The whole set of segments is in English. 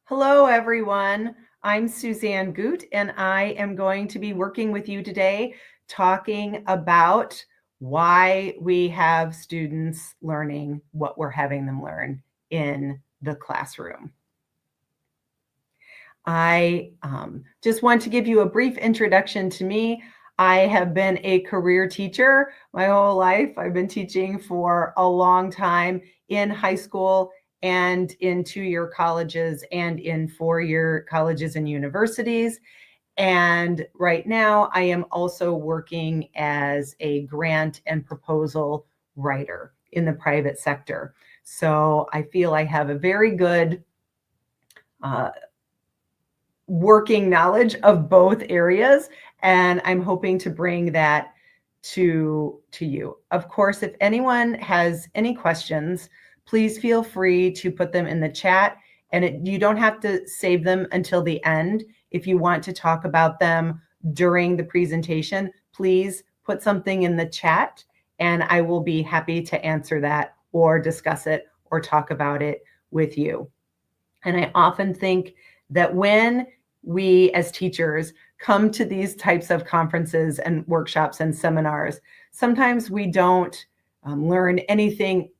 Hello, everyone. I'm Suzanne Gut, and I am going to be working with you today talking about why we have students learning what we're having them learn in the classroom. I just want to give you a brief introduction to me. I have been a career teacher my whole life. I've been teaching for a long time in high school and in 2-year colleges and in 4-year colleges and universities. And right now I am also working as a grant and proposal writer in the private sector. So I feel I have a very good working knowledge of both areas, and I'm hoping to bring that to you. Of course, if anyone has any questions, please feel free to put them in the chat, and you don't have to save them until the end. If you want to talk about them during the presentation, please put something in the chat and I will be happy to answer that or discuss it or talk about it with you. And I often think that when we as teachers come to these types of conferences and workshops and seminars, sometimes we don't learn anything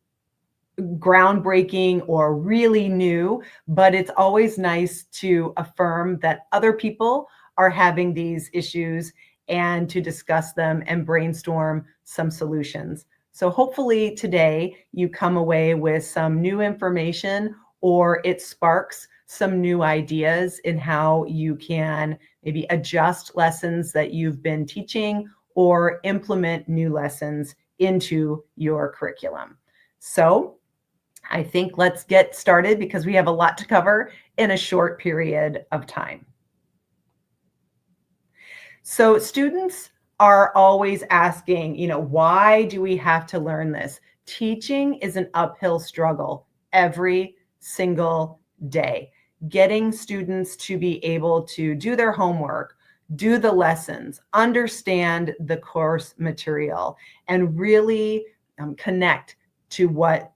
groundbreaking or really new, but it's always nice to affirm that other people are having these issues and to discuss them and brainstorm some solutions. So hopefully today you come away with some new information, or it sparks some new ideas in how you can maybe adjust lessons that you've been teaching or implement new lessons into your curriculum. So I think let's get started because we have a lot to cover in a short period of time. So students are always asking, why do we have to learn this? Teaching is an uphill struggle every single day. Getting students to be able to do their homework, do the lessons, understand the course material, and really connect to what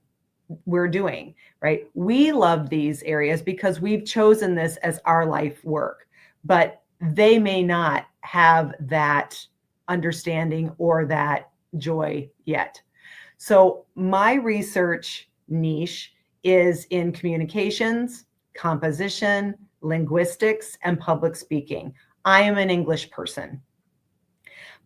we're doing, right? We love these areas because we've chosen this as our life work, but they may not have that understanding or that joy yet. So my research niche is in communications, composition, linguistics, and public speaking. I am an English person,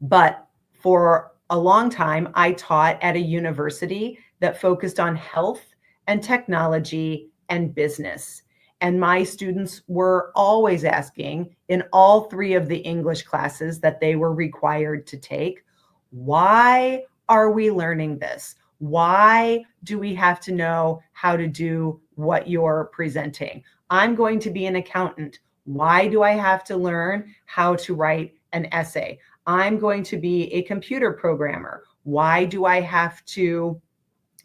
but for a long time, I taught at a university that focused on health and technology and business. And my students were always asking in all 3 of the English classes that they were required to take, why are we learning this? Why do we have to know how to do what you're presenting? I'm going to be an accountant. Why do I have to learn how to write an essay? I'm going to be a computer programmer. Why do I have to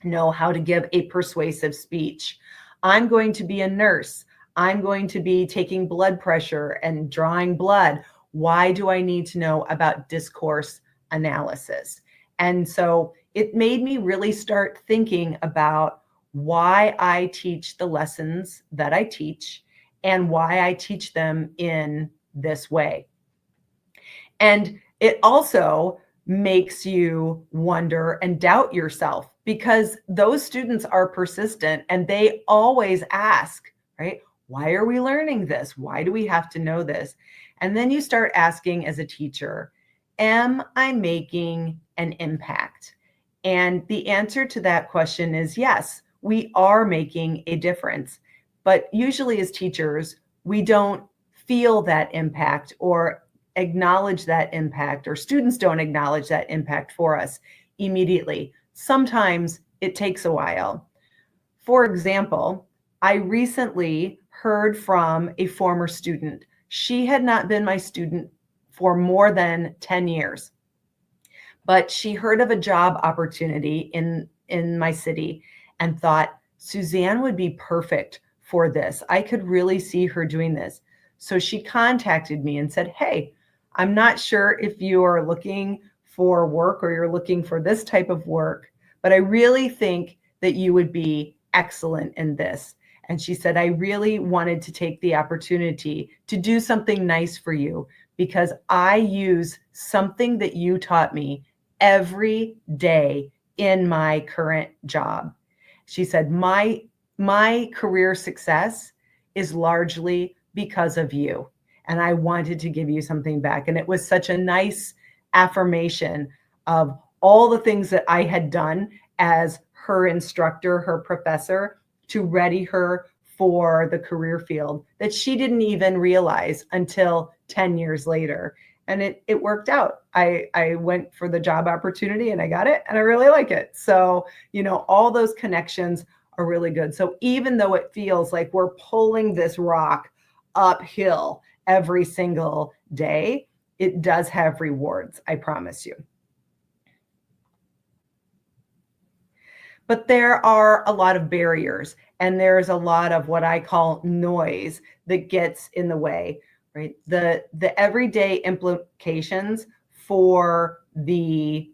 know how to give a persuasive speech? I'm going to be a nurse. I'm going to be taking blood pressure and drawing blood. Why do I need to know about discourse analysis? And so it made me really start thinking about why I teach the lessons that I teach and why I teach them in this way. And it also makes you wonder and doubt yourself because those students are persistent and they always ask, right? Why are we learning this? Why do we have to know this? And then you start asking as a teacher, am I making an impact? And the answer to that question is yes, we are making a difference. But usually as teachers, we don't feel that impact or acknowledge that impact, or students don't acknowledge that impact for us immediately. Sometimes it takes a while. For example, I recently heard from a former student. She had not been my student for more than 10 years, but she heard of a job opportunity in my city and thought, Suzanne would be perfect for this. I could really see her doing this. So she contacted me and said, hey, I'm not sure if you are looking for work or you're looking for this type of work, but I really think that you would be excellent in this. And she said, I really wanted to take the opportunity to do something nice for you because I use something that you taught me every day in my current job. She said, my career success is largely because of you. And I wanted to give you something back. And it was such a nice affirmation of all the things that I had done as her instructor, her professor, to ready her for the career field that she didn't even realize until 10 years later. And it worked out. I went for the job opportunity and I got it and I really like it. So, all those connections are really good. So even though it feels like we're pulling this rock uphill every single day, it does have rewards, I promise you. But there are a lot of barriers and there's a lot of what I call noise that gets in the way, right? The everyday implications for the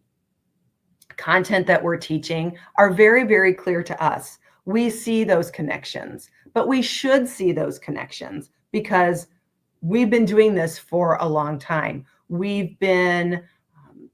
content that we're teaching are very, very clear to us. We see those connections, but we should see those connections because we've been doing this for a long time. We've been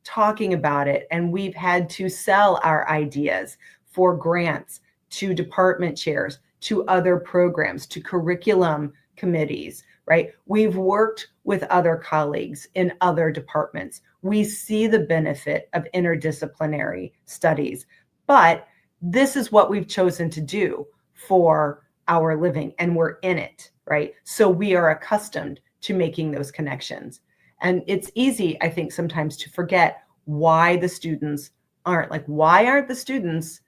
talking about it and we've had to sell our ideas for grants to department chairs, to other programs, to curriculum committees, right? We've worked with other colleagues in other departments. We see the benefit of interdisciplinary studies, but this is what we've chosen to do for our living and we're in it, right? So we are accustomed to making those connections. And it's easy, I think, sometimes to forget why the students aren't. Like, why aren't the students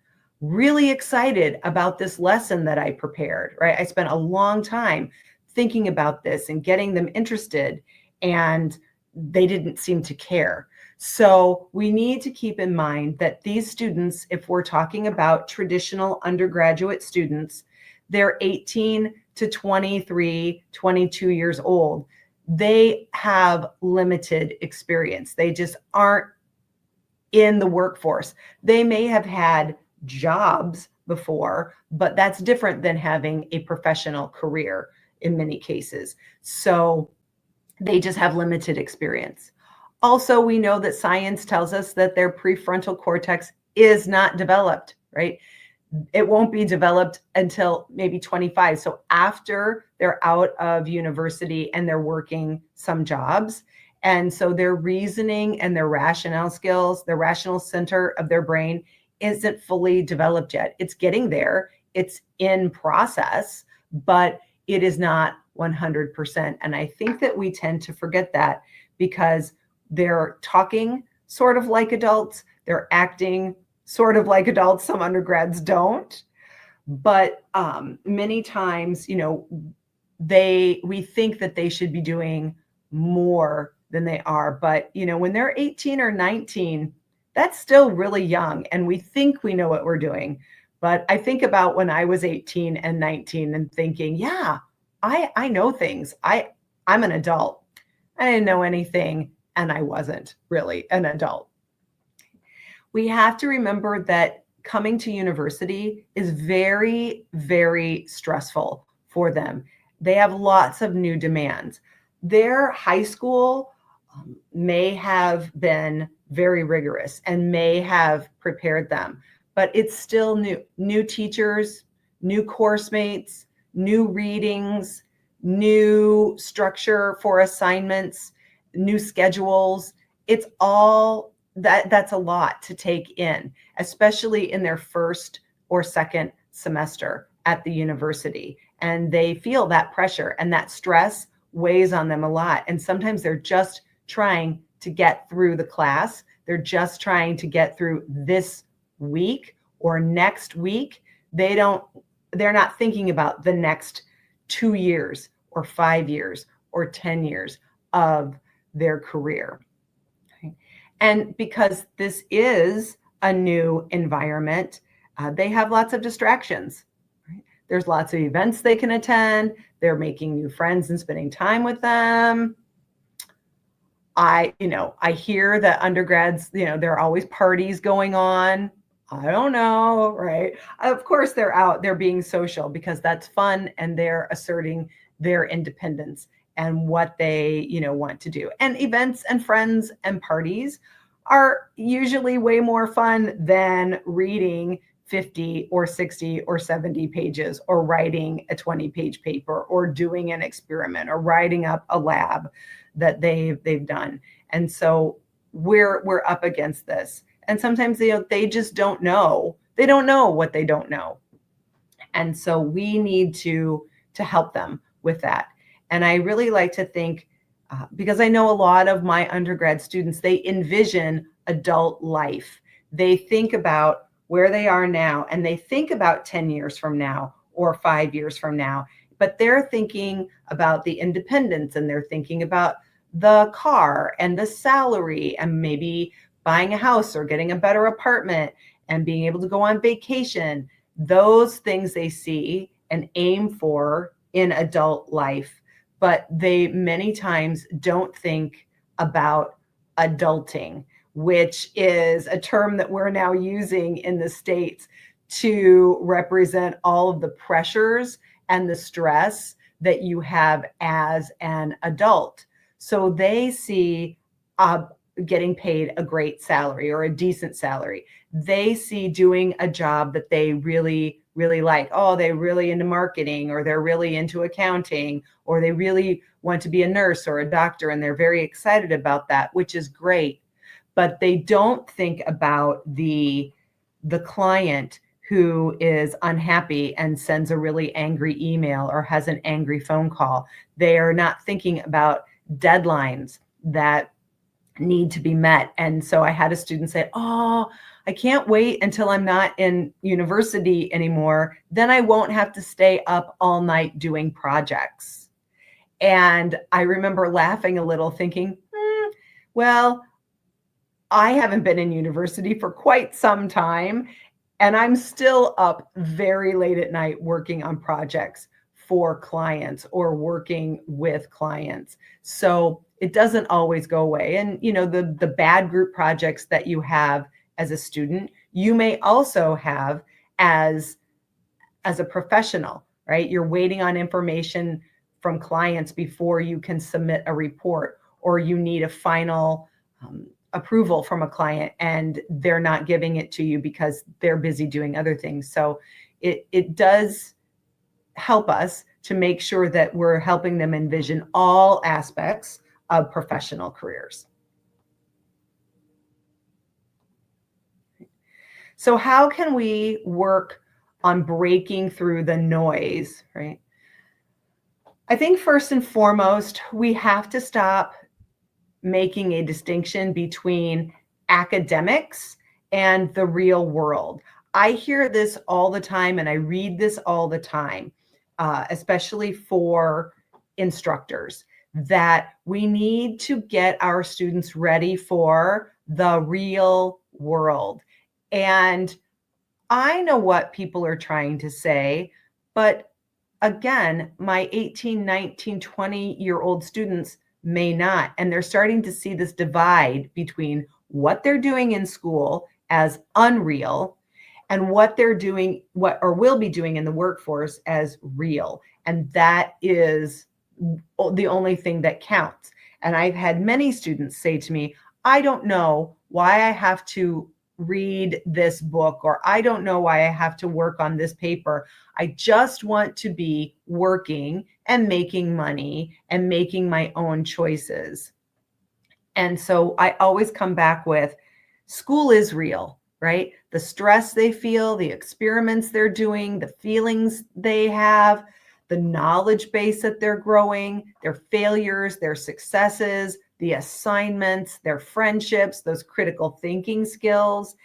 really excited about this lesson that I prepared, right? I spent a long time thinking about this and getting them interested, and they didn't seem to care. So we need to keep in mind that these students, if we're talking about traditional undergraduate students, they're 18 to 23, 22 years old. They have limited experience. They just aren't in the workforce. They may have had jobs before, but that's different than having a professional career in many cases. So they just have limited experience. Also, we know that science tells us that their prefrontal cortex is not developed, right? It won't be developed until maybe 25. So after they're out of university and they're working some jobs. And so their reasoning and their rationale skills, the rational center of their brain isn't fully developed yet. It's getting there. It's in process, but it is not 100%. And I think that we tend to forget that because they're talking sort of like adults. They're acting sort of like adults. Some undergrads don't. But many times, we think that they should be doing more than they are. But, when they're 18 or 19, that's still really young. And we think we know what we're doing. But I think about when I was 18 and 19 and thinking, yeah, I know things. I'm an adult. I didn't know anything. And I wasn't really an adult. We have to remember that coming to university is very, very stressful for them. They have lots of new demands. Their high school may have been very rigorous and may have prepared them, but it's still new teachers, new course mates, new readings, new structure for assignments, new schedules. It's all that's a lot to take in, especially in their first or second semester at the university. And they feel that pressure and that stress weighs on them a lot. And sometimes they're just trying to get through the class. They're just trying to get through this week or next week. They're not thinking about the next 2 years or 5 years or 10 years of their career. And because this is a new environment, they have lots of distractions. Right? There's lots of events they can attend. They're making new friends and spending time with them. I hear that undergrads, there are always parties going on. I don't know, right? Of course, they're being social because that's fun and they're asserting their independence and what they, want to do. And events and friends and parties are usually way more fun than reading 50 or 60 or 70 pages or writing a 20-page paper or doing an experiment or writing up a lab that they've done. And so we're up against this. And sometimes they just don't know. They don't know what they don't know. And so we need to help them with that. And I really like to think, because I know a lot of my undergrad students, they envision adult life. They think about where they are now and they think about 10 years from now or 5 years from now, but they're thinking about the independence and they're thinking about the car and the salary and maybe buying a house or getting a better apartment and being able to go on vacation. Those things they see and aim for in adult life, but they many times don't think about adulting, which is a term that we're now using in the States to represent all of the pressures and the stress that you have as an adult. So they see getting paid a great salary or a decent salary. They see doing a job that they really, really like. Oh, they're really into marketing, or they're really into accounting, or they really want to be a nurse or a doctor, and they're very excited about that, which is great. But they don't think about the client who is unhappy and sends a really angry email or has an angry phone call. They are not thinking about deadlines that need to be met. And so I had a student say, oh, I can't wait until I'm not in university anymore. Then I won't have to stay up all night doing projects. And I remember laughing a little thinking, well, I haven't been in university for quite some time, and I'm still up very late at night working on projects for clients or working with clients. So it doesn't always go away. And the bad group projects that you have as a student, you may also have as a professional, right? You're waiting on information from clients before you can submit a report, or you need a final approval from a client and they're not giving it to you because they're busy doing other things. So it does help us to make sure that we're helping them envision all aspects of professional careers. So how can we work on breaking through the noise, right? I think first and foremost, we have to stop making a distinction between academics and the real world. I hear this all the time and I read this all the time, especially for instructors, that we need to get our students ready for the real world. And I know what people are trying to say, but again, my 18, 19, 20-year-old students may not. And they're starting to see this divide between what they're doing in school as unreal and what they're doing, what or will be doing in the workforce as real. And that is the only thing that counts. And I've had many students say to me, I don't know why I have to read this book, or I don't know why I have to work on this paper. I just want to be working and making money and making my own choices. And so I always come back with, school is real, right? The stress they feel, the experiments they're doing, the feelings they have, the knowledge base that they're growing, their failures, their successes, the assignments, their friendships, those critical thinking skills,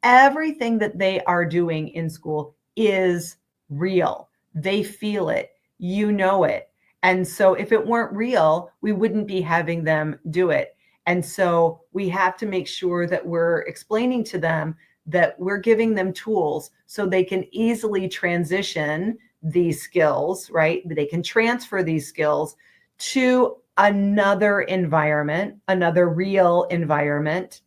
everything that they are doing in school is real. They feel it, you know it. And so if it weren't real, we wouldn't be having them do it. And so we have to make sure that we're explaining to them that we're giving them tools so they can easily transition these skills, right? They can transfer these skills to another environment, another real environment,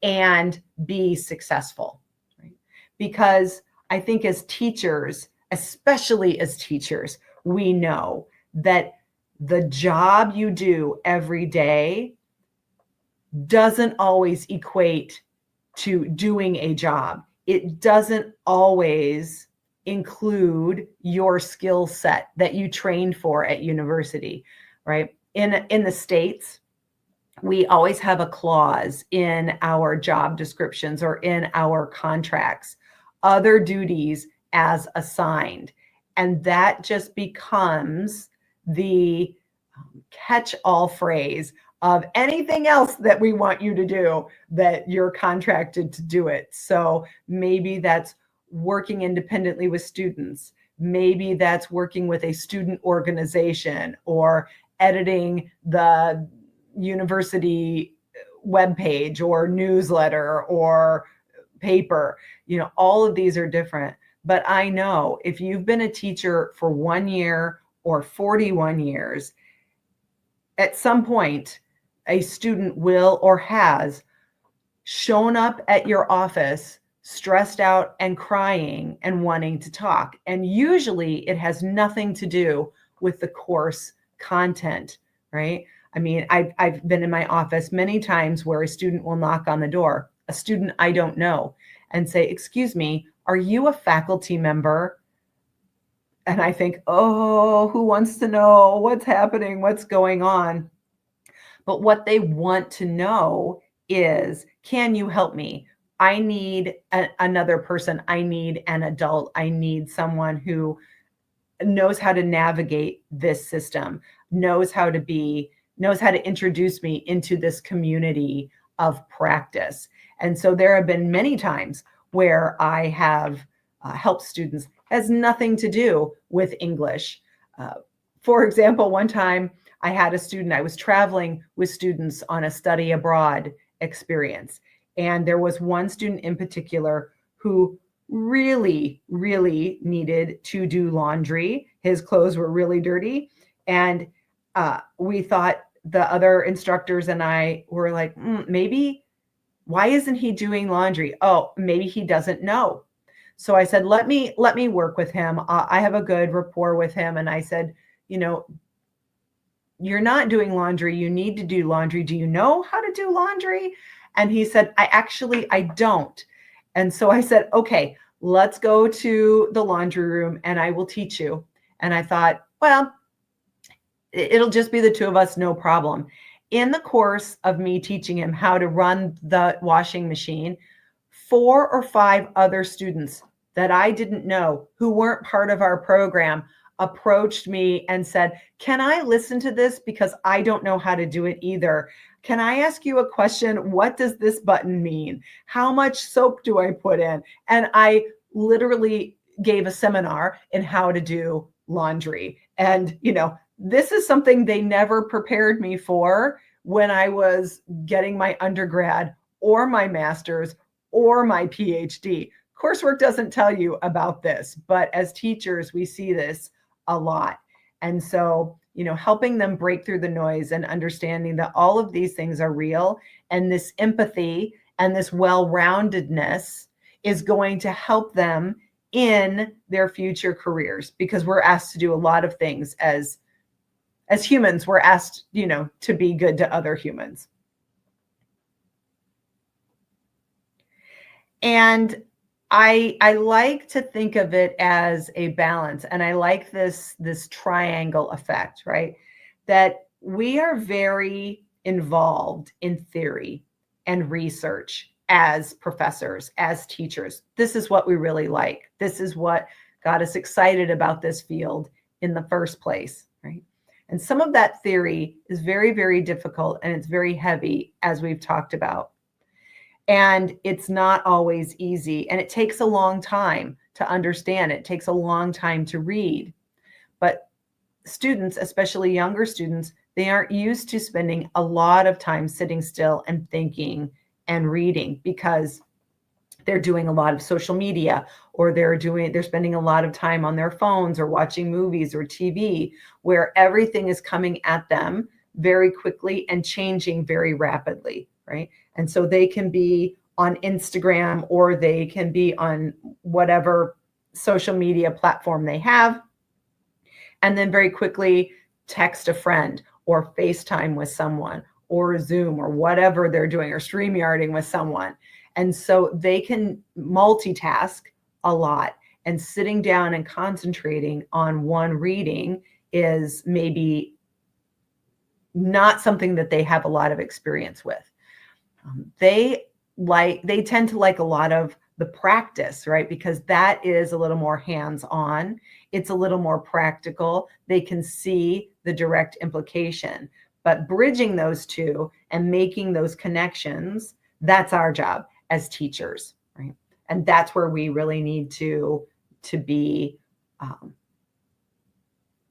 and be successful. Right? because I think as teachers, especially as teachers, we know that the job you do every day doesn't always equate to doing a job. It doesn't always include your skill set that you trained for at university, right? In the States, we always have a clause in our job descriptions or in our contracts, other duties as assigned. And that just becomes the catch-all phrase of anything else that we want you to do, that you're contracted to do it. So maybe that's working independently with students. Maybe that's working with a student organization or editing the university webpage or newsletter or paper. All of these are different. But I know if you've been a teacher for 1 year or 41 years, at some point, a student will or has shown up at your office stressed out and crying and wanting to talk. And usually it has nothing to do with the course content, right? I mean, I've been in my office many times where a student will knock on the door, a student I don't know, and say, "Excuse me, are you a faculty member?" And I think, oh, who wants to know what's happening, what's going on? But what they want to know is, can you help me? I need another person. I need an adult. I need someone who knows how to navigate this system, knows how to introduce me into this community of practice. And so there have been many times where I have helped students, has nothing to do with English. For example, one time I had a student, I was traveling with students on a study abroad experience. And there was one student in particular who really, really needed to do laundry. His clothes were really dirty. And we thought, the other instructors and I were like, maybe, why isn't he doing laundry? Oh, maybe he doesn't know. So I said, let me work with him. I have a good rapport with him. And I said, you're not doing laundry. You need to do laundry. Do you know how to do laundry? And he said, I don't. And so I said, okay, let's go to the laundry room and I will teach you. And I thought, well, it'll just be the two of us, no problem. In the course of me teaching him how to run the washing machine, 4 or 5 other students that I didn't know, who weren't part of our program, approached me and said, can I listen to this? Because I don't know how to do it either. Can I ask you a question? What does this button mean? How much soap do I put in? And I literally gave a seminar in how to do laundry. And, this is something they never prepared me for when I was getting my undergrad or my master's or my PhD. Coursework doesn't tell you about this, but as teachers, we see this a lot. And so, helping them break through the noise and understanding that all of these things are real, and this empathy and this well-roundedness is going to help them in their future careers, because we're asked to do a lot of things as humans. We're asked, to be good to other humans. And I like to think of it as a balance. And I like this triangle effect, right? That we are very involved in theory and research as professors, as teachers. This is what we really like. This is what got us excited about this field in the first place, right? And some of that theory is very, very difficult, and it's very heavy, as we've talked about. And it's not always easy, and it takes a long time to understand. It takes a long time to read. But students, especially younger students, they aren't used to spending a lot of time sitting still and thinking and reading, because they're doing a lot of social media, or they're spending a lot of time on their phones or watching movies or TV, where everything is coming at them very quickly and changing very rapidly, right? And so they can be on Instagram, or they can be on whatever social media platform they have, and then very quickly text a friend or FaceTime with someone or Zoom or whatever they're doing, or StreamYarding with someone. And so they can multitask a lot, and sitting down and concentrating on one reading is maybe not something that they have a lot of experience with. They tend to like a lot of the practice, right? Because that is a little more hands-on. It's a little more practical. They can see the direct implication. But bridging those two and making those connections, that's our job as teachers, right? And that's where we really need to be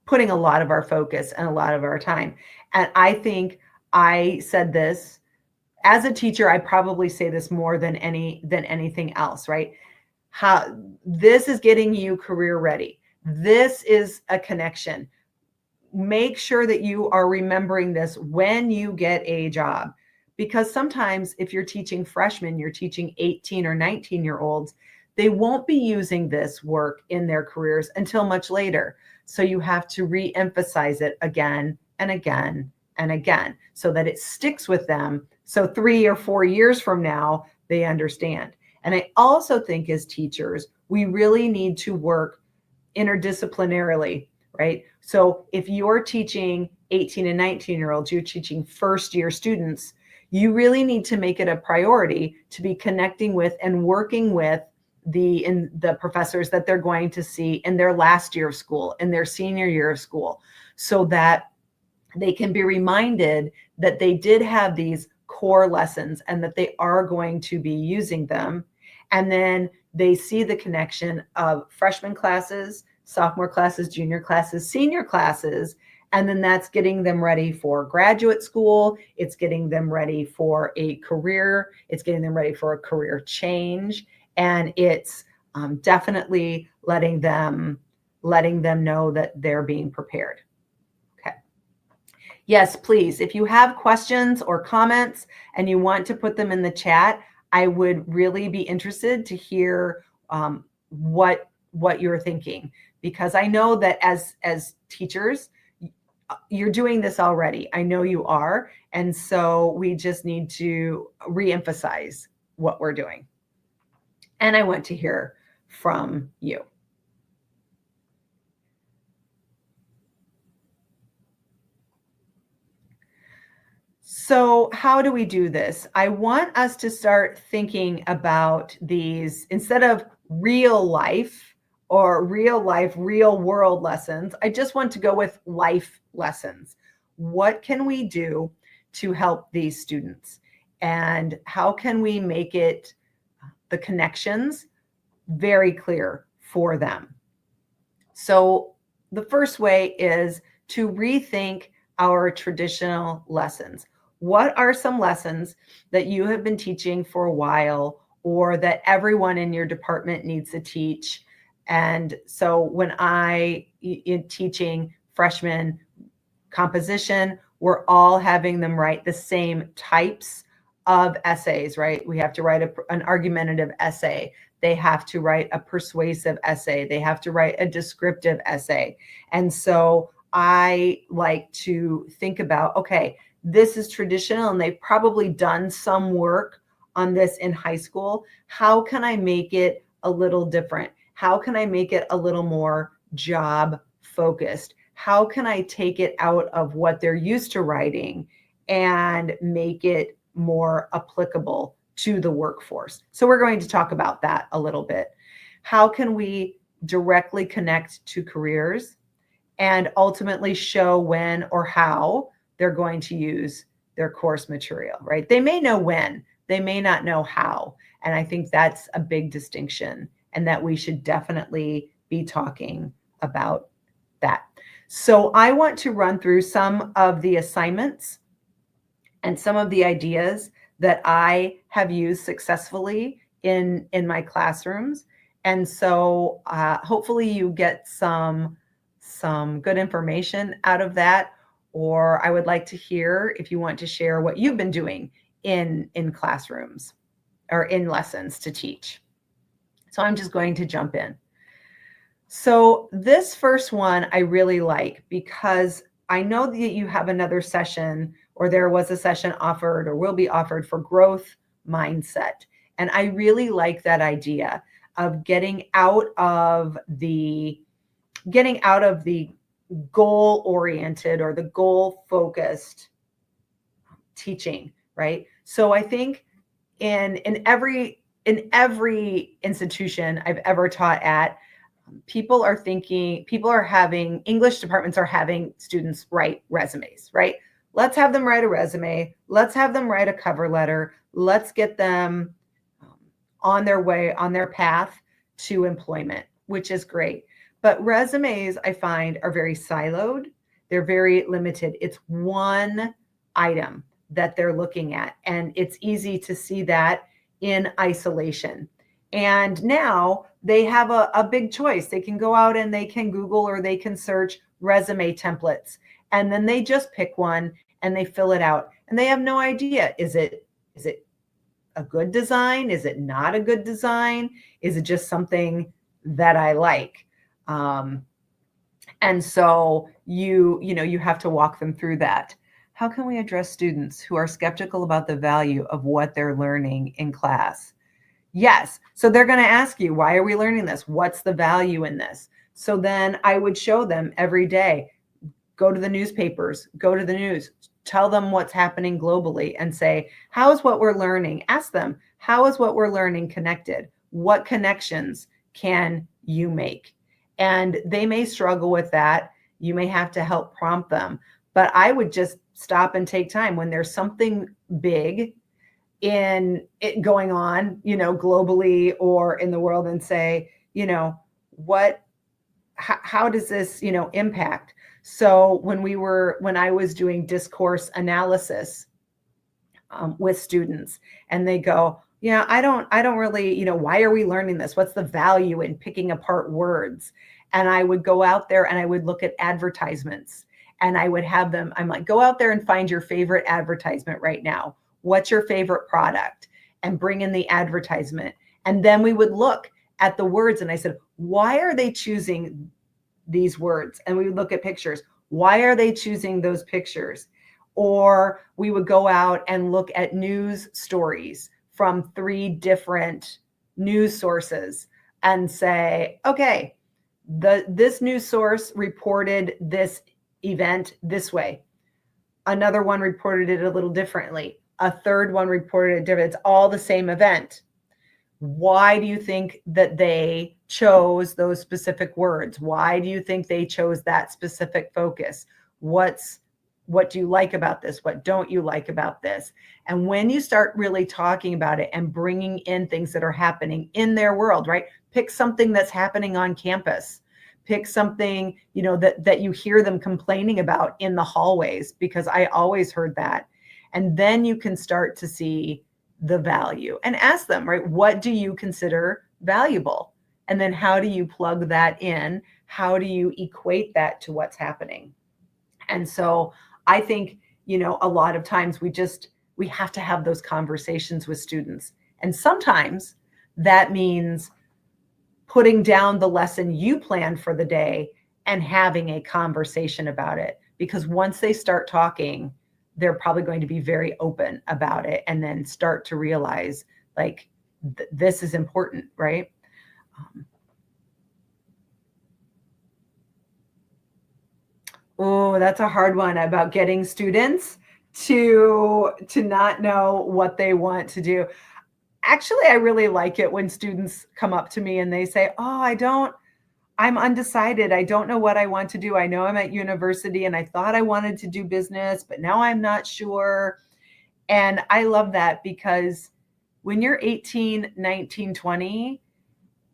putting a lot of our focus and a lot of our time. And I think I said this as a teacher, I probably say this more than anything else, right? How this is getting you career ready. This is a connection. Make sure that you are remembering this when you get a job, because sometimes if you're teaching freshmen, you're teaching 18 or 19-year-olds, they won't be using this work in their careers until much later. So you have to re-emphasize it again and again and again so that it sticks with them. So 3 or 4 years from now, they understand. And I also think as teachers, we really need to work interdisciplinarily, right? So if you're teaching 18 and 19-year-olds, you're teaching first-year students, you really need to make it a priority to be connecting with and working with the professors that they're going to see in their last year of school, in their senior year of school, so that they can be reminded that they did have these core lessons and that they are going to be using them. And then they see the connection of freshman classes, sophomore classes, junior classes, senior classes, and then that's getting them ready for graduate school. It's getting them ready for a career. It's getting them ready for a career change. And it's definitely letting them know that they're being prepared. Okay. Yes, please. If you have questions or comments and you want to put them in the chat, I would really be interested to hear what you're thinking, because I know that as teachers, you're doing this already. I know you are. And so we just need to reemphasize what we're doing. And I want to hear from you. So how do we do this? I want us to start thinking about these, instead of real life, real world lessons, I just want to go with life lessons. What can we do to help these students? And how can we make it, the connections, very clear for them? So the first way is to rethink our traditional lessons. What are some lessons that you have been teaching for a while, or that everyone in your department needs to teach? And so when in teaching freshmen composition, we're all having them write the same types of essays, right? We have to write an argumentative essay. They have to write a persuasive essay. They have to write a descriptive essay. And so I like to think about, okay, this is traditional and they've probably done some work on this in high school. How can I make it a little different? How can I make it a little more job focused? How can I take it out of what they're used to writing and make it more applicable to the workforce? So we're going to talk about that a little bit. How can we directly connect to careers and ultimately show when or how they're going to use their course material, right? They may know when, they may not know how. And I think that's a big distinction, and that we should definitely be talking about that. So I want to run through some of the assignments and some of the ideas that I have used successfully in my classrooms. And so hopefully you get some good information out of that. Or I would like to hear if you want to share what you've been doing in classrooms. or in lessons to teach. So I'm just going to jump in. So this first one I really like because I know that you have another session, or there was a session offered or will be offered for growth mindset. And I really like that idea of getting out of the goal oriented or the goal focused teaching, right? So I think in every institution I've ever taught at, English departments are having students write resumes, right? Let's have them write a resume. Let's have them write a cover letter. Let's get them on their path to employment, which is great. But resumes, I find, are very siloed. They're very limited. It's one item that they're looking at, and it's easy to see that in isolation. And now they have a big choice. They can go out and they can Google or they can search resume templates, and then they just pick one and they fill it out, and they have no idea, is it a good design? Is it not a good design? Is it just something that I like? And so you have to walk them through that. How can we address students who are skeptical about the value of what they're learning in class? Yes. So they're going to ask you, why are we learning this? What's the value in this? So then I would show them every day, go to the newspapers, go to the news, tell them what's happening globally and say, how is what we're learning? Ask them, how is what we're learning connected? What connections can you make? And they may struggle with that. You may have to help prompt them, but I would just stop and take time when there's something big in it going on, globally or in the world, and say, how does this, impact? So when I was doing discourse analysis with students, and they go, I don't really, why are we learning this? What's the value in picking apart words? And I would go out there and I would look at advertisements, and I would have them, I'm like, go out there and find your favorite advertisement right now. What's your favorite product? And bring in the advertisement. And then we would look at the words, and I said, why are they choosing these words? And we would look at pictures. Why are they choosing those pictures? Or we would go out and look at news stories from 3 different news sources and say, okay, this news source reported this event this way. Another one reported it a little differently. A third one reported it different. It's all the same event. Why do you think that they chose those specific words? Why do you think they chose that specific focus? What do you like about this? What don't you like about this? And when you start really talking about it and bringing in things that are happening in their world, right? Pick something that's happening on campus. Pick something, that you hear them complaining about in the hallways, because I always heard that. And then you can start to see the value and ask them, right? What do you consider valuable? And then how do you plug that in? How do you equate that to what's happening? And so I think, a lot of times we have to have those conversations with students. And sometimes that means putting down the lesson you planned for the day and having a conversation about it. Because once they start talking, they're probably going to be very open about it, and then start to realize, like, this is important, right? Oh, that's a hard one, about getting students to not know what they want to do. Actually, I really like it when students come up to me and they say, I'm undecided. I don't know what I want to do. I know I'm at university and I thought I wanted to do business, but now I'm not sure. And I love that, because when you're 18, 19, 20,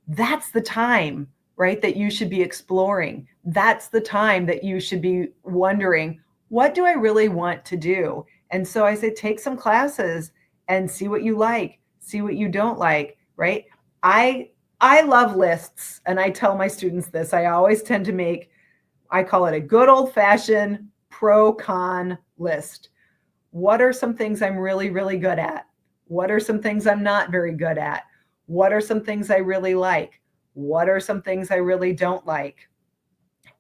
that's the time, right, that you should be exploring. That's the time that you should be wondering, what do I really want to do? And so I say, take some classes and see what you like, see what you don't like, right? I love lists, and I tell my students this. I always tend to make, I call it a good old-fashioned pro-con list. What are some things I'm really, really good at? What are some things I'm not very good at? What are some things I really like? What are some things I really don't like?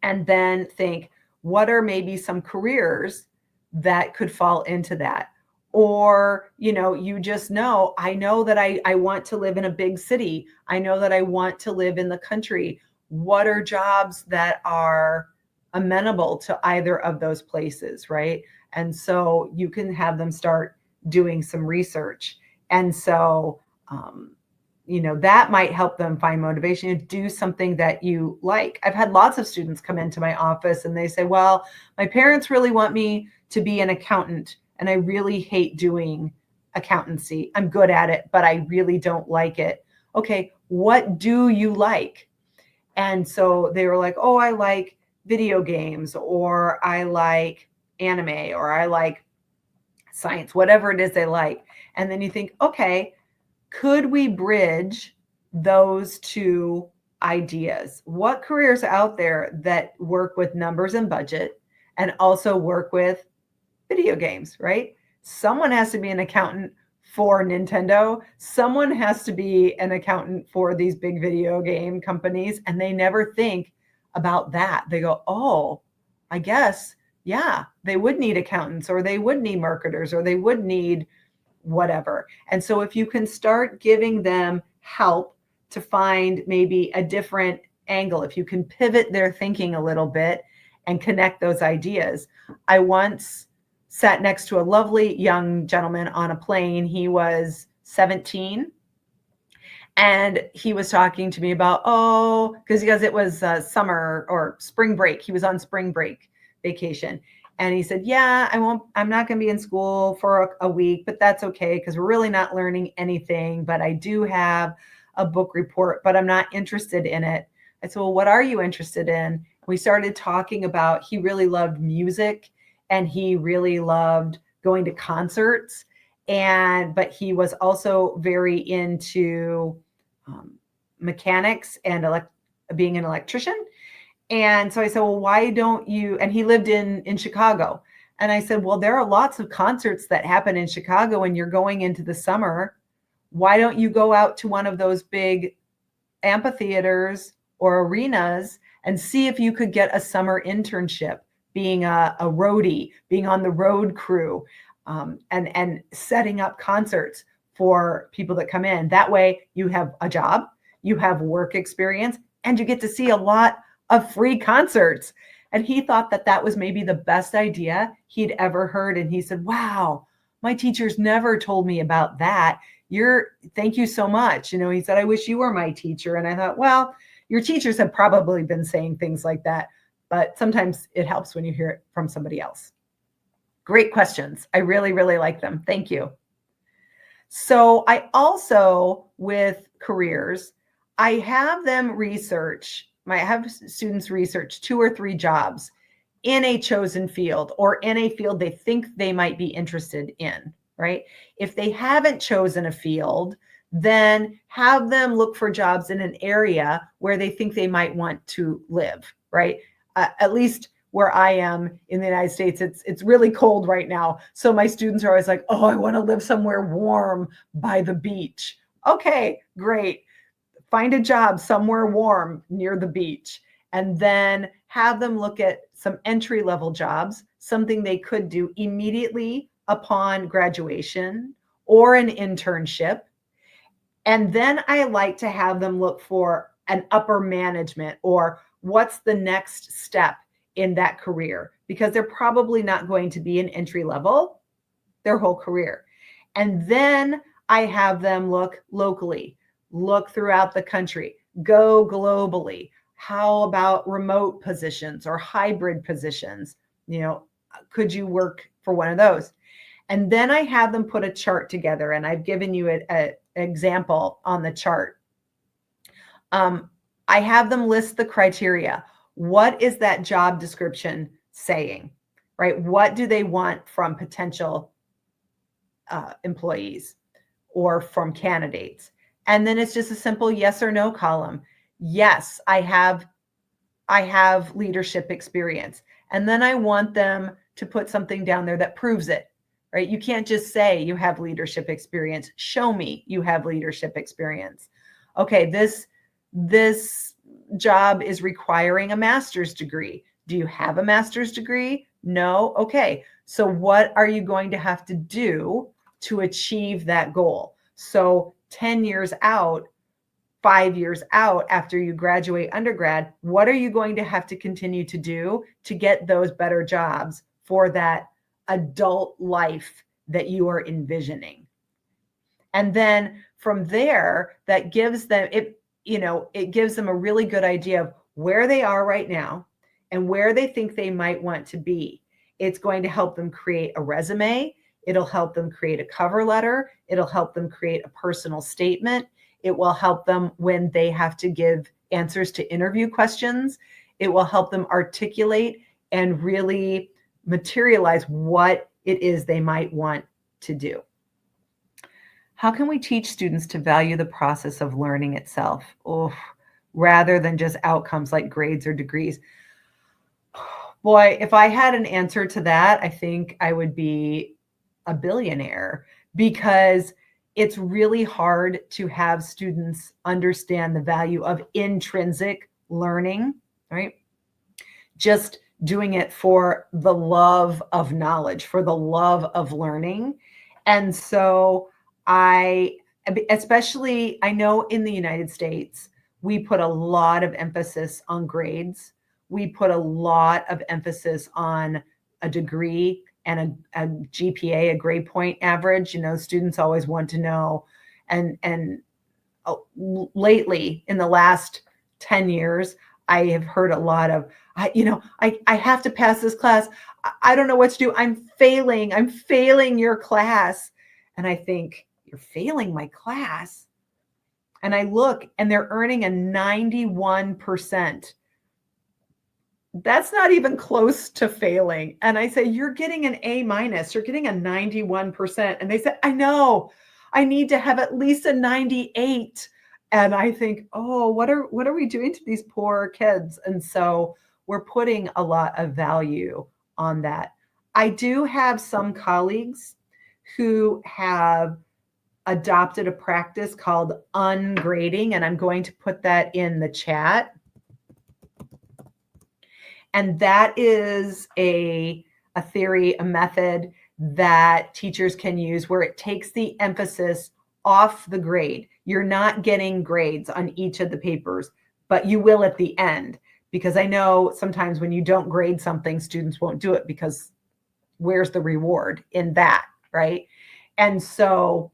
And then think, what are maybe some careers that could fall into that? Or, you just know, I know that I want to live in a big city. I know that I want to live in the country. What are jobs that are amenable to either of those places, right? And so you can have them start doing some research. And so, that might help them find motivation to do something that you like. I've had lots of students come into my office and they say, well, my parents really want me to be an accountant, and I really hate doing accountancy. I'm good at it, but I really don't like it. Okay, what do you like? And so they were like, oh, I like video games, or I like anime, or I like science, whatever it is they like. And then you think, okay, could we bridge those two ideas? What careers are out there that work with numbers and budget and also work with video games, right? Someone has to be an accountant for Nintendo. Someone has to be an accountant for these big video game companies, and they never think about that. They go, oh, I guess, yeah, they would need accountants, or they would need marketers, or they would need whatever. And so if you can start giving them help to find maybe a different angle, if you can pivot their thinking a little bit and connect those ideas. I once sat next to a lovely young gentleman on a plane. He was 17. And he was talking to me about, because it was summer or spring break. He was on spring break vacation. And he said, yeah, I'm not going to be in school for a week, but that's okay, because we're really not learning anything. But I do have a book report, but I'm not interested in it. I said, well, what are you interested in? We started talking about, he really loved music, and he really loved going to concerts. But he was also very into mechanics and being an electrician. And so I said, well, why don't you, and he lived in Chicago. And I said, well, there are lots of concerts that happen in Chicago and you're going into the summer. Why don't you go out to one of those big amphitheaters or arenas and see if you could get a summer internship, being a roadie, being on the road crew, and setting up concerts for people that come in. That way you have a job, you have work experience, and you get to see a lot of free concerts. And he thought that was maybe the best idea he'd ever heard. And he said, wow, my teachers never told me about that. Thank you so much. He said, I wish you were my teacher. And I thought, well, your teachers have probably been saying things like that, but sometimes it helps when you hear it from somebody else. Great questions. I really, really like them. Thank you. So I also, with careers, I have them research. I have students research 2 or 3 jobs in a chosen field, or in a field they think they might be interested in, right? If they haven't chosen a field, then have them look for jobs in an area where they think they might want to live, right? At least where I am in the United States, it's really cold right now. So my students are always like, oh, I want to live somewhere warm by the beach. Okay, great. Find a job somewhere warm near the beach, and then have them look at some entry-level jobs, something they could do immediately upon graduation, or an internship. And then I like to have them look for an upper management, or what's the next step in that career, because they're probably not going to be an entry level their whole career. And then I have them look locally, look throughout the country, go globally. How about remote positions or hybrid positions? Could you work for one of those? And then I have them put a chart together, and I've given you an example on the chart. I have them list the criteria. What is that job description saying, right? What do they want from potential employees or from candidates? And then it's just a simple yes or no column. Yes, I have leadership experience. And then I want them to put something down there that proves it, right? You can't just say you have leadership experience. Show me you have leadership experience. Okay, this job is requiring a master's degree. Do you have a master's degree? No. Okay. So what are you going to have to do to achieve that goal? So 10 years out, 5 years out after you graduate undergrad, what are you going to have to continue to do to get those better jobs for that adult life that you are envisioning? And then from there, that gives them it gives them a really good idea of where they are right now and where they think they might want to be. It's going to help them create a resume. It'll help them create a cover letter. It'll help them create a personal statement. It will help them when they have to give answers to interview questions. It will help them articulate and really materialize what it is they might want to do. How can we teach students to value the process of learning itself, rather than just outcomes like grades or degrees? Boy, if I had an answer to that, I think I would be a billionaire, because it's really hard to have students understand the value of intrinsic learning, right? Just doing it for the love of knowledge, for the love of learning. And so I know in the United States, we put a lot of emphasis on grades. We put a lot of emphasis on a degree and a GPA, a grade point average. Students always want to know. And lately, in the last 10 years, I have heard a lot of, I have to pass this class. I don't know what to do. I'm failing your class. And I think, you're failing my class? And I look, and they're earning a 91%. That's not even close to failing. And I say, you're getting an A minus, you're getting a 91%. And they say, I know, I need to have at least a 98. And I think, oh, what are we doing to these poor kids? And so we're putting a lot of value on that. I do have some colleagues who have adopted a practice called ungrading, and I'm going to put that in the chat. And that is a theory, a method that teachers can use where it takes the emphasis off the grade. You're not getting grades on each of the papers, but you will at the end. Because I know sometimes when you don't grade something, students won't do it, because where's the reward in that, right? And so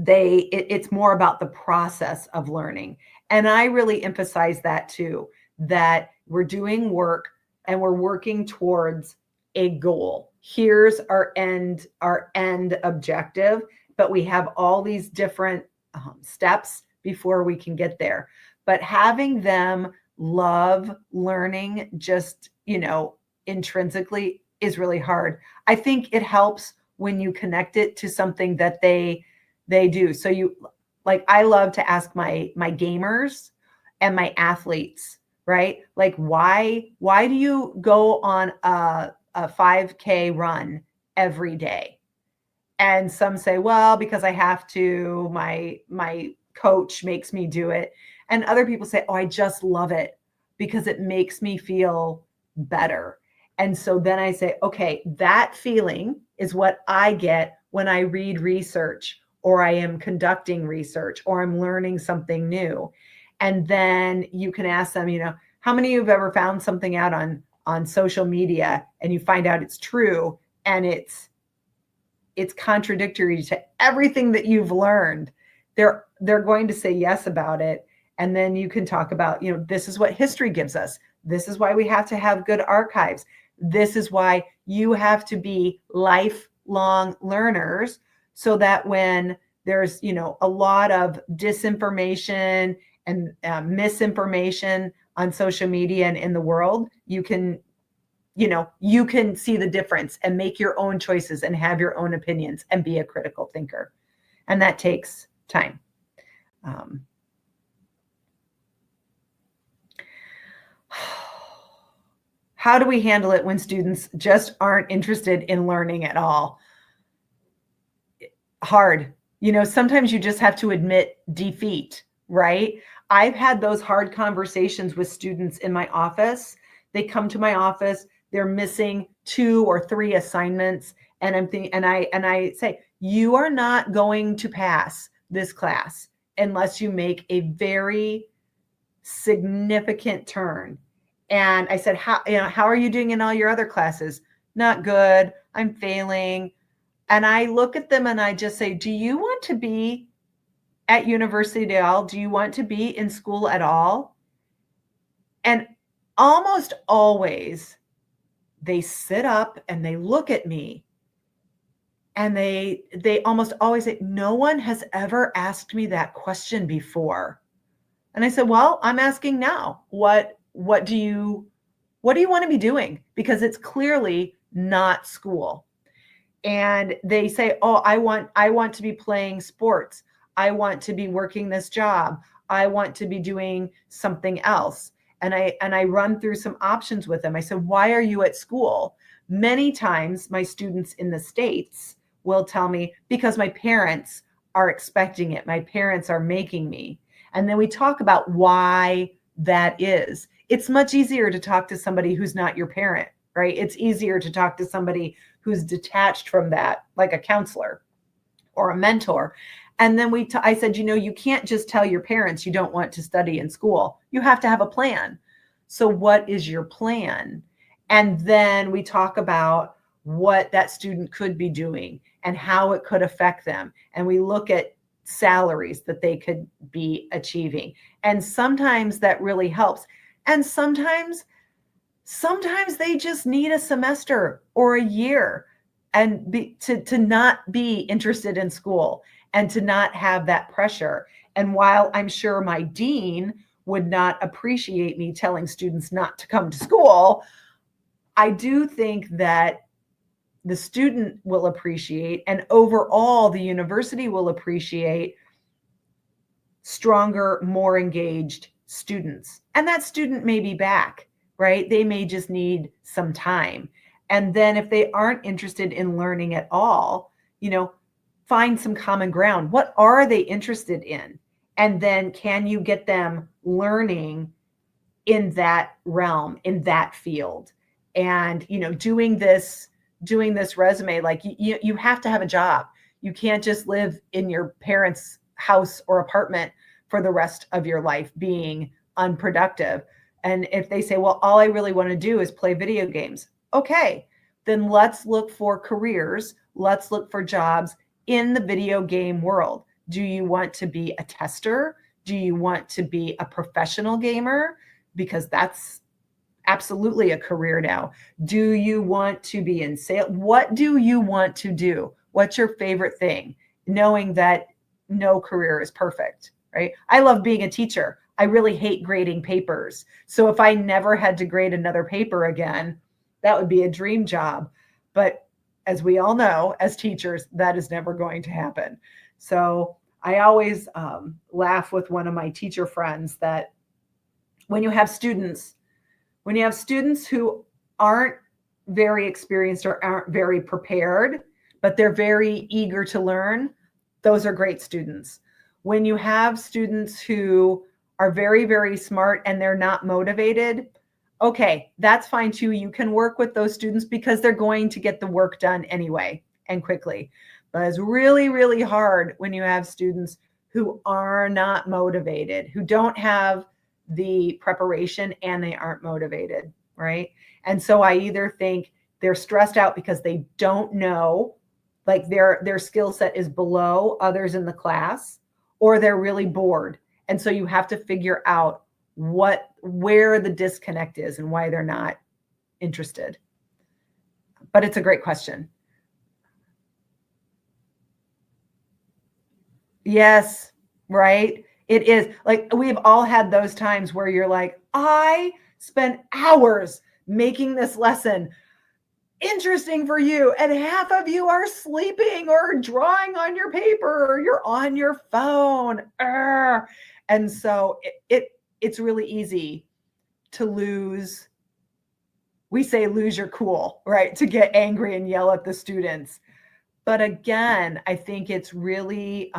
it's more about the process of learning. And I really emphasize that too, that we're doing work and we're working towards a goal. Here's our end objective, but we have all these different steps before we can get there. But having them love learning just, intrinsically is really hard. I think it helps when you connect it to something that they do. So I love to ask my gamers and my athletes, right? Like, why do you go on a 5K run every day? And some say, well, because I have to, my coach makes me do it. And other people say, oh, I just love it because it makes me feel better. And so then I say, okay, that feeling is what I get when I read research, or I am conducting research, or I'm learning something new. And then you can ask them, how many of you have ever found something out on social media and you find out it's true and it's contradictory to everything that you've learned? They're going to say yes about it. And then you can talk about, this is what history gives us. This is why we have to have good archives. This is why you have to be lifelong learners, so that when there's, a lot of disinformation and misinformation on social media and in the world, you can see the difference and make your own choices and have your own opinions and be a critical thinker. And that takes time. How do we handle it when students just aren't interested in learning at all? hard. Sometimes you just have to admit defeat, right? I've had those hard conversations with students in my office. They come to my office, they're missing 2 or 3 assignments, and I say, you are not going to pass this class unless you make a very significant turn. And I said, how are you doing in all your other classes? Not good. I'm failing. And I look at them and I just say, do you want to be at university at all? Do you want to be in school at all? And almost always they sit up and they look at me, and they almost always say, no one has ever asked me that question before. And I said, well, I'm asking now. What do you want to be doing? Because it's clearly not school. And they say, oh, I want to be playing sports. I want to be working this job. I want to be doing something else. And I run through some options with them. I said, why are you at school? Many times my students in the States will tell me, because my parents are expecting it. My parents are making me. And then we talk about why that is. It's much easier to talk to somebody who's not your parent, right? It's easier to talk to somebody who's detached from that, like a counselor or a mentor. And then I said, you can't just tell your parents you don't want to study in school. You have to have a plan. So what is your plan? And then we talk about what that student could be doing and how it could affect them. And we look at salaries that they could be achieving. And sometimes that really helps. And sometimes they just need a semester or a year and to not be interested in school and to not have that pressure. And while I'm sure my dean would not appreciate me telling students not to come to school, I do think that the student will appreciate, and overall the university will appreciate, stronger, more engaged students. And that student may be back, right? They may just need some time. And then if they aren't interested in learning at all, find some common ground. What are they interested in? And then can you get them learning in that realm, in that field? And, doing this resume, like you have to have a job. You can't just live in your parents' house or apartment for the rest of your life being unproductive. And if they say, well, all I really want to do is play video games, okay, then let's look for careers. Let's look for jobs in the video game world. Do you want to be a tester? Do you want to be a professional gamer? Because that's absolutely a career now. Do you want to be in sales? What do you want to do? What's your favorite thing? Knowing that no career is perfect, right? I love being a teacher. I really hate grading papers. So if I never had to grade another paper again, that would be a dream job. But as we all know, as teachers, that is never going to happen. So I always laugh with one of my teacher friends that when you have students who aren't very experienced or aren't very prepared, but they're very eager to learn, those are great students. When you have students who are very, very smart and they're not motivated, okay, that's fine too. You can work with those students because they're going to get the work done anyway and quickly. But it's really, really hard when you have students who are not motivated, who don't have the preparation and they aren't motivated, right? And so I either think they're stressed out because they don't know, like their skill set is below others in the class, or they're really bored. And so you have to figure out where the disconnect is and why they're not interested. But it's a great question. Yes, right? It is. Like, we've all had those times where you're like, I spent hours making this lesson interesting for you, and half of you are sleeping or drawing on your paper or you're on your phone. And so it's really easy to lose your cool, right? To get angry and yell at the students. But again, I think it's really,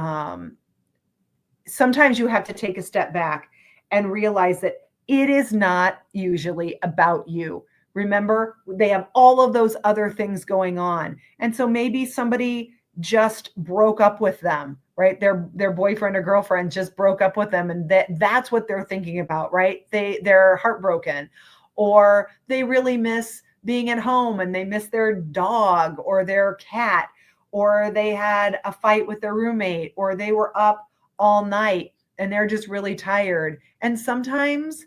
sometimes you have to take a step back and realize that it is not usually about you. Remember, they have all of those other things going on. And so maybe somebody just broke up with them, right? Their boyfriend or girlfriend just broke up with them, and that's what they're thinking about, right? They're heartbroken, or they really miss being at home and they miss their dog or their cat, or they had a fight with their roommate, or they were up all night and they're just really tired. And sometimes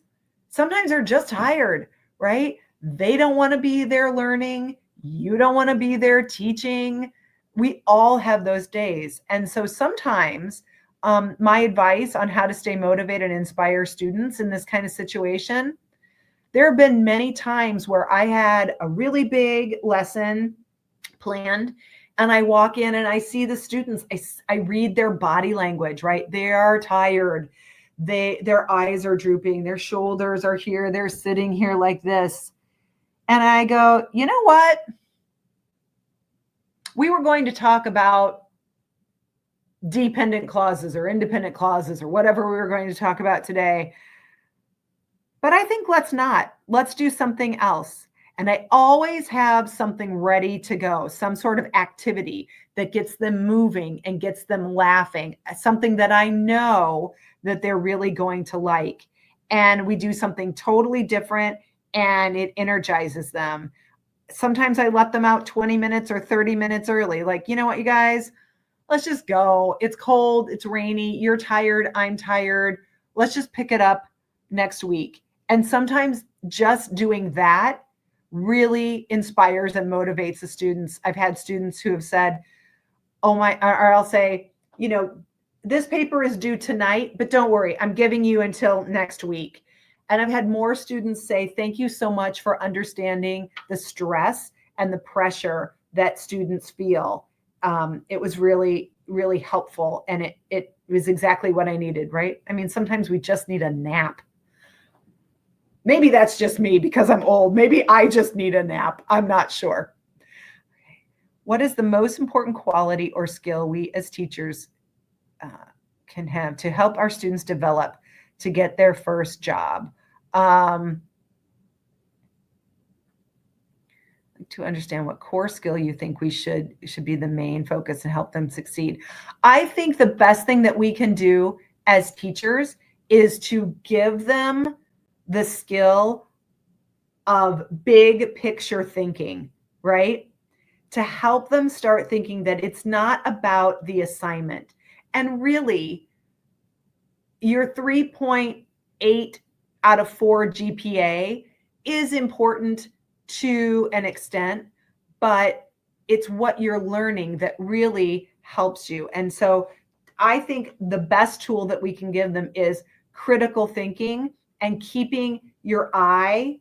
they're just tired, right? They don't want to be there learning. You don't want to be there teaching. We all have those days. And so sometimes my advice on how to stay motivated and inspire students in this kind of situation, there have been many times where I had a really big lesson planned, and I walk in and I see the students, I read their body language, right? They are tired. Their eyes are drooping. Their shoulders are here. They're sitting here like this. And I go, you know what? We were going to talk about dependent clauses or independent clauses or whatever we were going to talk about today. But I think let's not. Let's do something else. And I always have something ready to go, some sort of activity that gets them moving and gets them laughing, something that I know that they're really going to like. And we do something totally different and it energizes them. Sometimes I let them out 20 minutes or 30 minutes early. Like, you know what, you guys, let's just go. It's cold, it's rainy, you're tired, I'm tired. Let's just pick it up next week. And sometimes just doing that really inspires and motivates the students. I've had students who have said, oh my, or I'll say, you know, this paper is due tonight, but don't worry, I'm giving you until next week. And I've had more students say, thank you so much for understanding the stress and the pressure that students feel. It was really, really helpful. And it was exactly what I needed, right? I mean, sometimes we just need a nap. Maybe that's just me because I'm old. Maybe I just need a nap. I'm not sure. What is the most important quality or skill we as teachers can have to help our students develop to get their first job? To understand what core skill you think we should be the main focus and help them succeed. I think the best thing that we can do as teachers is to give them the skill of big picture thinking, right? To help them start thinking that it's not about the assignment. And really, your 3.8 out of 4 GPA is important to an extent, but it's what you're learning that really helps you. And so I think the best tool that we can give them is critical thinking and keeping your eye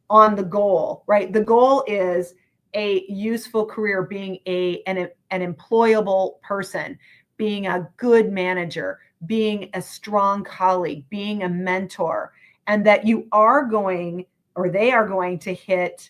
on the goal, right? The goal is a useful career, being an employable person, being a good manager, being a strong colleague, being a mentor, and that you are going, or they are going to hit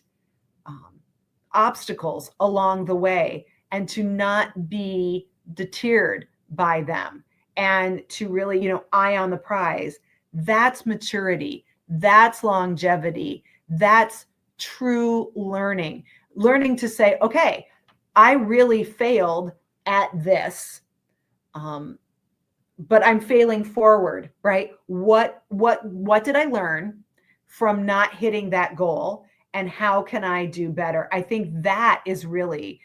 obstacles along the way, and to not be deterred by them, and to really, eye on the prize. That's maturity. That's longevity. That's true learning. Learning to say, okay, I really failed at this, but I'm failing forward, right? What did I learn from not hitting that goal, and how can I do better? I think that is really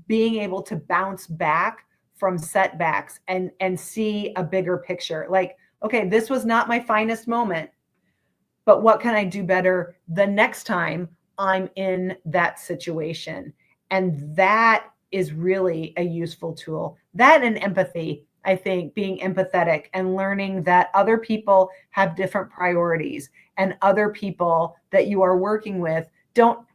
being able to bounce back from setbacks and see a bigger picture. Like, okay, this was not my finest moment, but what can I do better the next time I'm in that situation? And that is really a useful tool. That and empathy, I think, being empathetic and learning that other people have different priorities, and other people that you are working with don't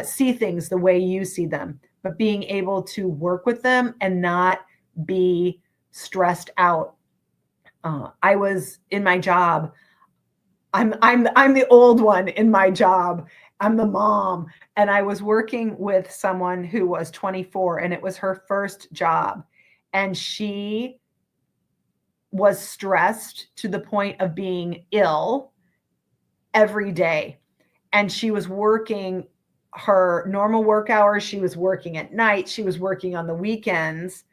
see things the way you see them, but being able to work with them and not be stressed out. I was in my job. I'm the old one in my job. I'm the mom. And I was working with someone who was 24 and it was her first job. And she was stressed to the point of being ill every day. And she was working her normal work hours. She was working at night. She was working on the weekends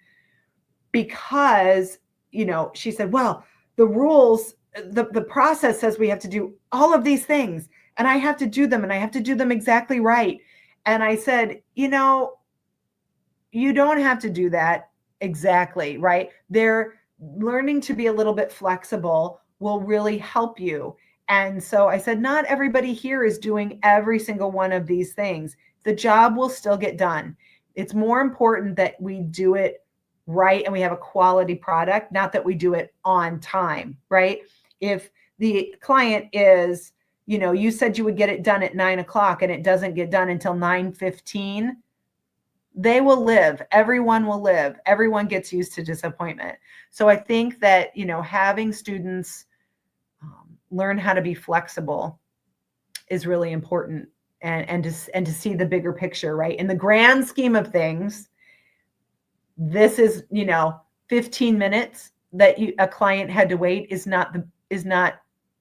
because, she said, well, the rules, the process says we have to do all of these things and I have to do them and I have to do them exactly right. And I said, you don't have to do that exactly right. They're learning to be a little bit flexible will really help you. And so I said, not everybody here is doing every single one of these things. The job will still get done. It's more important that we do it right and we have a quality product, not that we do it on time, right? If the client is, you said you would get it done at 9:00 and it doesn't get done until 9:15, they will live. Everyone will live. Everyone gets used to disappointment. So I think that, having students learn how to be flexible is really important and to see the bigger picture, right? In the grand scheme of things, this is, 15 minutes that a client had to wait is not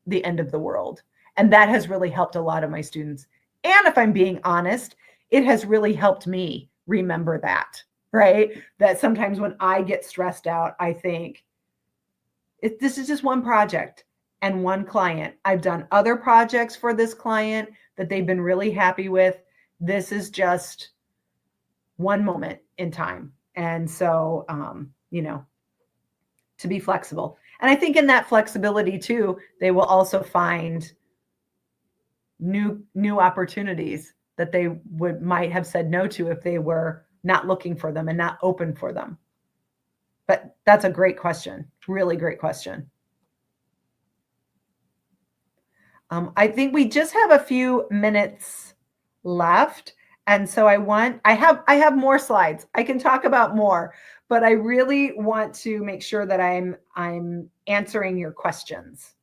the end of the world. And that has really helped a lot of my students. And if I'm being honest, it has really helped me remember that, right? That sometimes when I get stressed out, I think this is just one project and one client. I've done other projects for this client that they've been really happy with. This is just one moment in time. And so, to be flexible. And I think in that flexibility too, they will also find new opportunities that they might have said no to if they were not looking for them and not open for them. But that's a great question. Really great question. I think we just have a few minutes left. And so I have more slides. I can talk about more, but I really want to make sure that I'm answering your questions.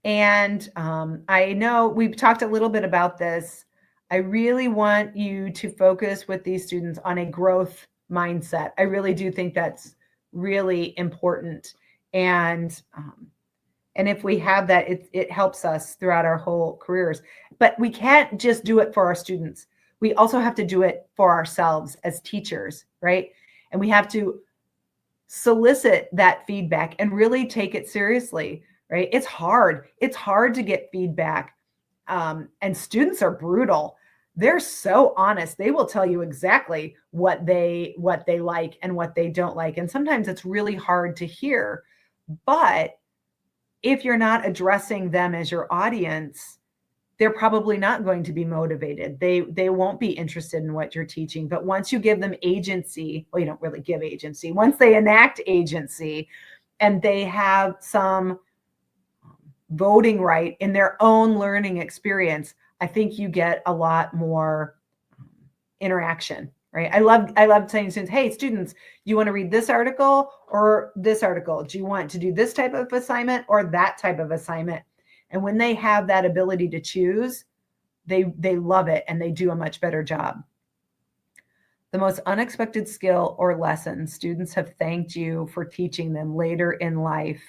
And I know we've talked a little bit about this. I really want you to focus with these students on a growth mindset. I really do think that's really important. And if we have that, it helps us throughout our whole careers. But we can't just do it for our students. We also have to do it for ourselves as teachers, right? And we have to solicit that feedback and really take it seriously, right? It's hard. It's hard to get feedback. And students are brutal. They're so honest. They will tell you exactly what they like and what they don't like. And sometimes it's really hard to hear. But if you're not addressing them as your audience, they're probably not going to be motivated. They won't be interested in what you're teaching. But once you give them agency, well, you don't really give agency. Once they enact agency and they have some voting right in their own learning experience, I think you get a lot more interaction, right? I love telling students, hey, students, you want to read this article or this article? Do you want to do this type of assignment or that type of assignment? And when they have that ability to choose, they love it and they do a much better job. The most unexpected skill or lesson students have thanked you for teaching them later in life.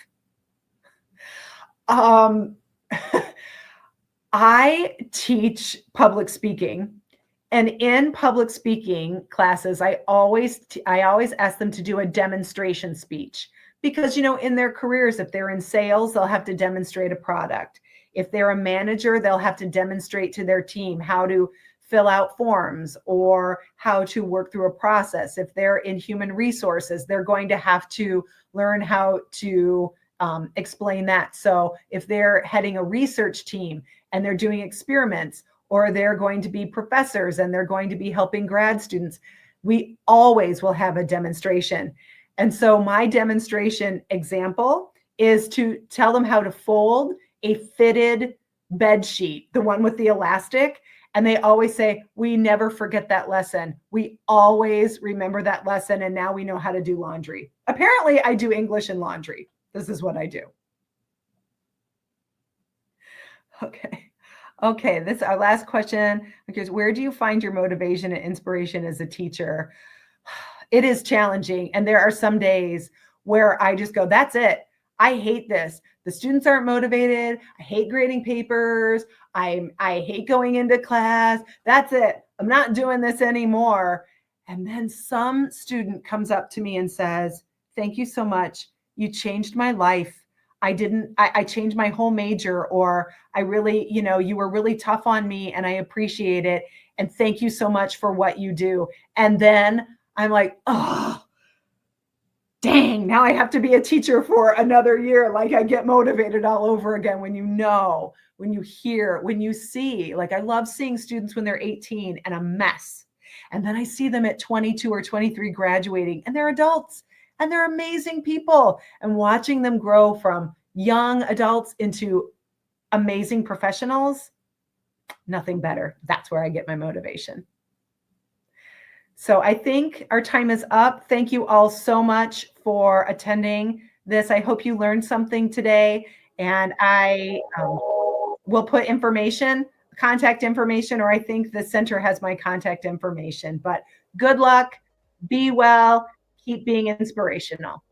I teach public speaking, and in public speaking classes, I always ask them to do a demonstration speech because, in their careers, if they're in sales, they'll have to demonstrate a product. If they're a manager, they'll have to demonstrate to their team how to fill out forms or how to work through a process. If they're in human resources, they're going to have to learn how to explain that. So if they're heading a research team and they're doing experiments, or they're going to be professors and they're going to be helping grad students, we always will have a demonstration. And so my demonstration example is to tell them how to fold a fitted bed sheet, the one with the elastic. And they always say, we never forget that lesson. We always remember that lesson. And now we know how to do laundry. Apparently I do English and laundry. This is what I do. Okay. Okay, this our last question, because where do you find your motivation and inspiration as a teacher? It is challenging, and there are some days where I just go, "That's it. I hate this. The students aren't motivated. I hate grading papers. I hate going into class. That's it. I'm not doing this anymore." And then some student comes up to me and says, "Thank you so much. You changed my life. I changed my whole major, or I really, you were really tough on me and I appreciate it. And thank you so much for what you do." And then I'm like, oh, dang, now I have to be a teacher for another year. Like I get motivated all over again when when you hear, when you see, like I love seeing students when they're 18 and a mess. And then I see them at 22 or 23 graduating and they're adults and they're amazing people, and watching them grow from young adults into amazing professionals, nothing better. That's where I get my motivation. So I think our time is up. Thank you all so much for attending this. I hope you learned something today. And I will put contact information, or I think the center has my contact information. But good luck, be well, keep being inspirational.